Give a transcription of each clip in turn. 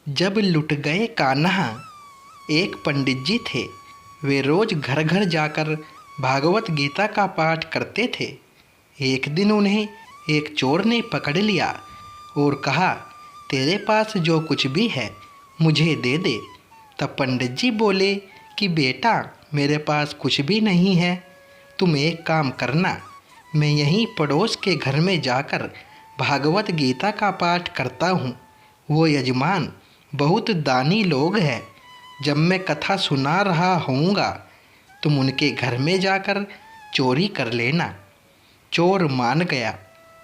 जब लुट गए कान्हा। एक पंडित जी थे। वे रोज घर घर जाकर भागवत गीता का पाठ करते थे। एक दिन उन्हें एक चोर ने पकड़ लिया और कहा, तेरे पास जो कुछ भी है मुझे दे दे। तब पंडित जी बोले कि बेटा, मेरे पास कुछ भी नहीं है। तुम एक काम करना, मैं यहीं पड़ोस के घर में जाकर भागवत गीता का पाठ करता हूँ। वो यजमान बहुत दानी लोग हैं। जब मैं कथा सुना रहा होऊंगा तुम उनके घर में जाकर चोरी कर लेना। चोर मान गया।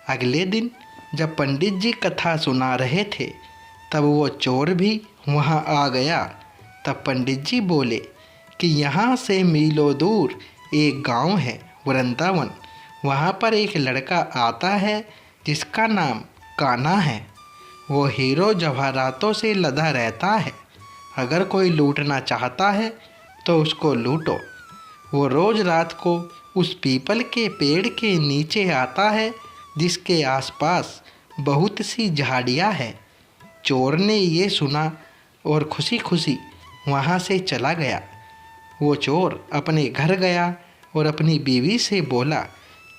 अगले दिन जब पंडित जी कथा सुना रहे थे तब वो चोर भी वहाँ आ गया। तब पंडित जी बोले कि यहाँ से मीलों दूर एक गांव है, वृंदावन। वहाँ पर एक लड़का आता है जिसका नाम कान्हा है। वो हीरो जवाहरातों से लदा रहता है। अगर कोई लूटना चाहता है तो उसको लूटो। वो रोज़ रात को उस पीपल के पेड़ के नीचे आता है जिसके आसपास बहुत सी झाड़ियाँ हैं। चोर ने ये सुना और खुशी खुशी वहाँ से चला गया। वो चोर अपने घर गया और अपनी बीवी से बोला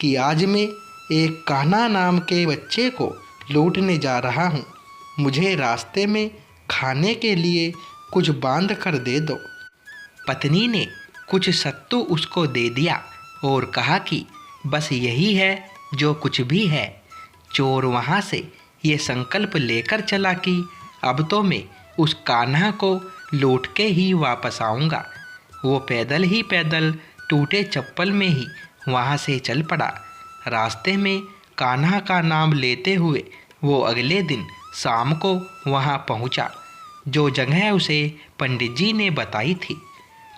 कि आज मैं एक कान्हा नाम के बच्चे को लूटने जा रहा हूँ। मुझे रास्ते में खाने के लिए कुछ बांध कर दे दो। पत्नी ने कुछ सत्तू उसको दे दिया और कहा कि बस यही है जो कुछ भी है। चोर वहाँ से ये संकल्प लेकर चला कि अब तो मैं उस कान्हा को लूट के ही वापस आऊँगा। वो पैदल ही पैदल टूटे चप्पल में ही वहाँ से चल पड़ा। रास्ते में कान्हा का नाम लेते हुए वो अगले दिन शाम को वहाँ पहुँचा जो जगह उसे पंडित जी ने बताई थी।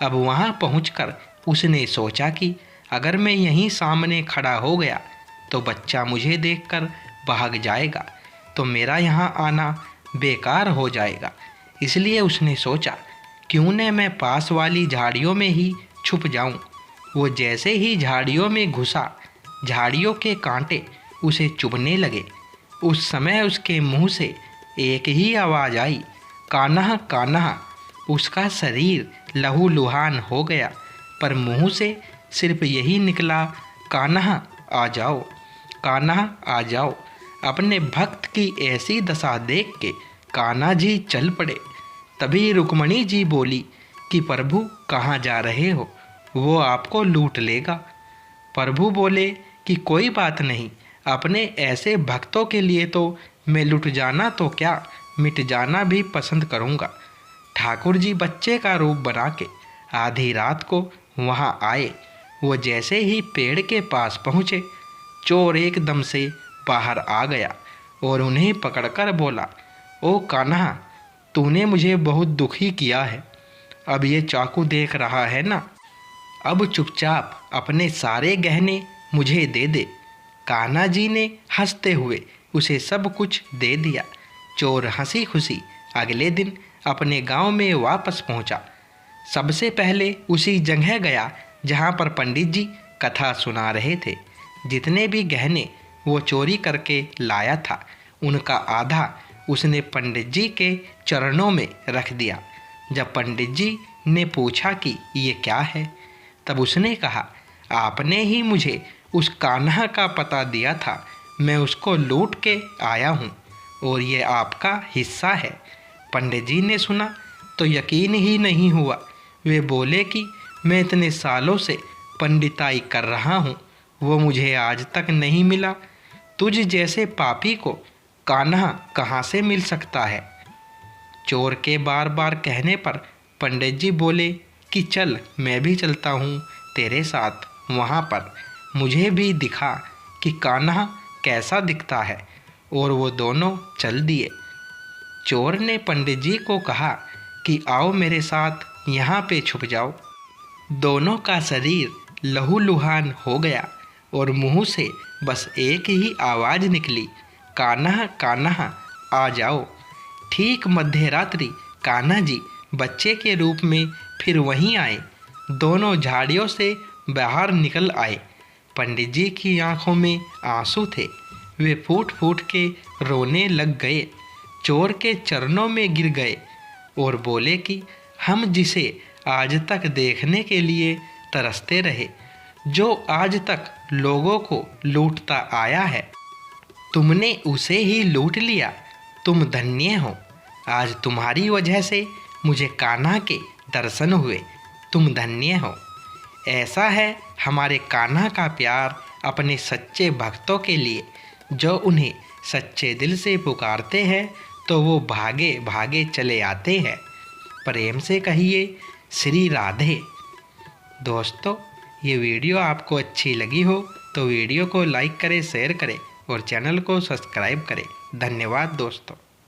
अब वहाँ पहुँचकर उसने सोचा कि अगर मैं यहीं सामने खड़ा हो गया तो बच्चा मुझे देखकर भाग जाएगा, तो मेरा यहाँ आना बेकार हो जाएगा। इसलिए उसने सोचा, क्यों न मैं पास वाली झाड़ियों में ही छुप जाऊं। वो जैसे ही झाड़ियों में घुसा, झाड़ियों के कांटे उसे चुभने लगे। उस समय उसके मुंह से एक ही आवाज़ आई, कान्हा कान्हा। उसका शरीर लहूलुहान हो गया, पर मुंह से सिर्फ यही निकला, कान्हा आ जाओ, कान्हा आ जाओ। अपने भक्त की ऐसी दशा देख के कान्हा जी चल पड़े। तभी रुक्मणी जी बोली कि प्रभु कहाँ जा रहे हो, वो आपको लूट लेगा। प्रभु बोले कि कोई बात नहीं, अपने ऐसे भक्तों के लिए तो मैं लुट जाना तो क्या, मिट जाना भी पसंद करूँगा। ठाकुर जी बच्चे का रूप बना के आधी रात को वहाँ आए। वो जैसे ही पेड़ के पास पहुँचे, चोर एकदम से बाहर आ गया और उन्हें पकड़कर बोला, ओ कान्हा, तूने मुझे बहुत दुखी किया है। अब ये चाकू देख रहा है ना, अब चुपचाप अपने सारे गहने मुझे दे दे। कान्हा जी ने हंसते हुए उसे सब कुछ दे दिया। चोर हंसी खुशी अगले दिन अपने गांव में वापस पहुंचा। सबसे पहले उसी जगह गया जहां पर पंडित जी कथा सुना रहे थे। जितने भी गहने वो चोरी करके लाया था उनका आधा उसने पंडित जी के चरणों में रख दिया। जब पंडित जी ने पूछा कि ये क्या है, तब उसने कहा, आपने ही मुझे उस कान्हा का पता दिया था, मैं उसको लूट के आया हूँ और ये आपका हिस्सा है। पंडित जी ने सुना तो यकीन ही नहीं हुआ। वे बोले कि मैं इतने सालों से पंडिताई कर रहा हूँ, वो मुझे आज तक नहीं मिला। तुझ जैसे पापी को कान्हा कहाँ से मिल सकता है। चोर के बार बार कहने पर पंडित जी बोले कि चल, मैं भी चलता हूँ तेरे साथ वहाँ पर, मुझे भी दिखा कि कान्हा कैसा दिखता है। और वो दोनों चल दिए। चोर ने पंडित जी को कहा कि आओ मेरे साथ यहाँ पे छुप जाओ। दोनों का शरीर लहूलुहान हो गया और मुंह से बस एक ही आवाज़ निकली, कान्हा कान्हा आ जाओ। ठीक मध्य रात्रि कान्हा जी बच्चे के रूप में फिर वहीं आए। दोनों झाड़ियों से बाहर निकल आए। पंडित जी की आंखों में आंसू थे। वे फूट फूट के रोने लग गए। चोर के चरणों में गिर गए और बोले कि हम जिसे आज तक देखने के लिए तरसते रहे, जो आज तक लोगों को लूटता आया है, तुमने उसे ही लूट लिया। तुम धन्य हो। आज तुम्हारी वजह से मुझे कान्हा के दर्शन हुए। तुम धन्य हो। ऐसा है हमारे कान्हा का प्यार अपने सच्चे भक्तों के लिए। जो उन्हें सच्चे दिल से पुकारते हैं तो वो भागे भागे चले आते हैं। प्रेम से कहिए श्री राधे। दोस्तों, ये वीडियो आपको अच्छी लगी हो तो वीडियो को लाइक करें, शेयर करें और चैनल को सब्सक्राइब करें। धन्यवाद दोस्तों।